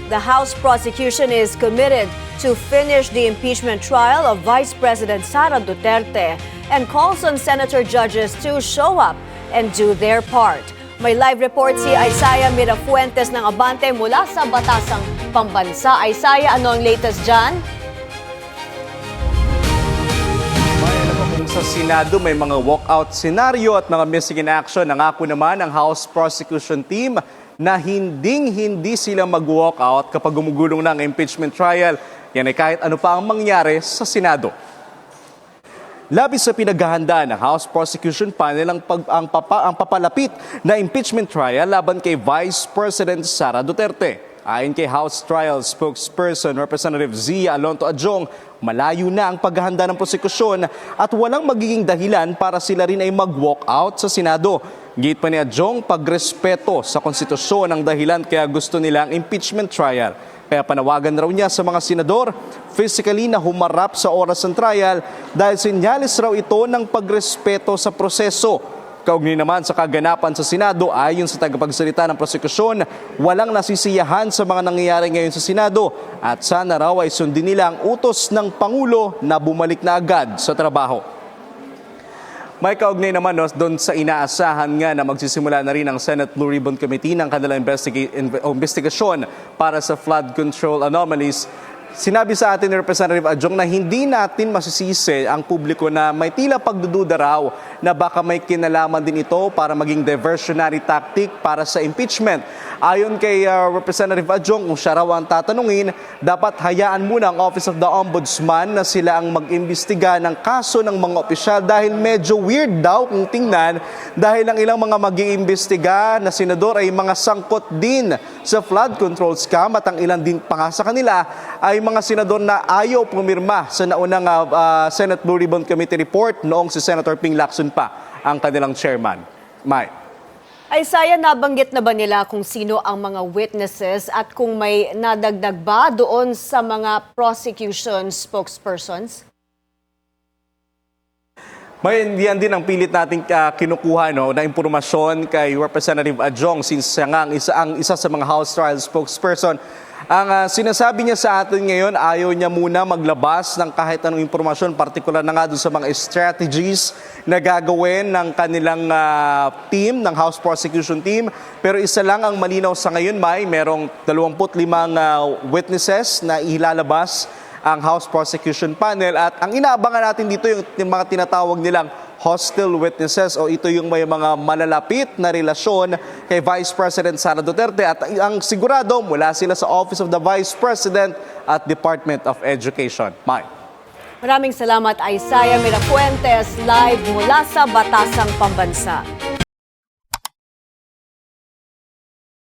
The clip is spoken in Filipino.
The House prosecution is committed to finish the impeachment trial of Vice President Sara Duterte and calls on Senator judges to show up and do their part. May live report si Isaiah Mirafuentes ng Abante mula sa Batasang Pambansa. Isaiah, ano ang latest dyan? Sa Senado may mga walkout senaryo at mga missing in action. Nangako naman ang House prosecution team na hindi sila mag-walkout kapag gumugulong na ang impeachment trial. Yan ay kahit ano pa ang mangyari sa Senado. Labis sa pinaghahanda ng House Prosecution Panel ang papalapit na impeachment trial laban kay Vice President Sara Duterte. Ayon kay House Trial Spokesperson Representative Zia Alonto Adjong, malayo na ang paghahanda ng prosekusyon at walang magiging dahilan para sila rin ay mag-walk out sa Senado. Git pa ni Adjong, pagrespeto sa konstitusyon ang dahilan kaya gusto nilang impeachment trial. Kaya panawagan raw niya sa mga senador physically na humarap sa oras ng trial dahil sinyalis raw ito ng pagrespeto sa proseso. Kaugnay naman sa kaganapan sa Senado, ayon sa tagapagsalita ng prosekusyon, walang nasisiyahan sa mga nangyayari ngayon sa Senado at sana raw ay sundin nila ang utos ng Pangulo na bumalik na agad sa trabaho. May kaugnay naman doon sa inaasahan nga na magsisimula na rin ang Senate Blue Ribbon Committee ng kanilang investigasyon para sa flood control anomalies. Sinabi sa atin ni Representative Adjong na hindi natin masisisi ang publiko na may tila pagdududa raw na baka may kinalaman din ito para maging diversionary tactic para sa impeachment. Ayon kay Representative Adjong, kung siya raw ang tatanungin, dapat hayaan muna ang Office of the Ombudsman na sila ang mag-imbestiga ng kaso ng mga opisyal dahil medyo weird daw kung tingnan dahil ang ilang mga mag-iimbestiga na senador ay mga sangkot din sa flood control scam at ang ilan din pa nga sa kanila ay mga senador na ayaw pumirma sa naunang Senate Blue Ribbon Committee report noong si Senator Ping Lacson pa ang kanilang chairman. May. Isaiah, nabanggit na ba nila kung sino ang mga witnesses at kung may nadagdag ba doon sa mga prosecution spokespersons? May yan din ang pilit nating kinukuha na impormasyon kay Representative Adjong since siya nga ang isa sa mga House Trial spokesperson. Ang sinasabi niya sa atin ngayon, ayaw niya muna maglabas ng kahit anong impormasyon, partikular na nga doon sa mga strategies na gagawin ng kanilang team, ng House Prosecution Team. Pero isa lang ang malinaw sa ngayon, merong 25 witnesses na ilalabas ang House Prosecution Panel at ang inaabangan natin dito yung mga tinatawag nilang hostile witnesses o ito yung may mga malalapit na relasyon kay Vice President Sara Duterte at ang sigurado mula sila sa Office of the Vice President at Department of Education. Mike. Maraming salamat, Isaiah Mirafuentes, live mula sa Batasang Pambansa.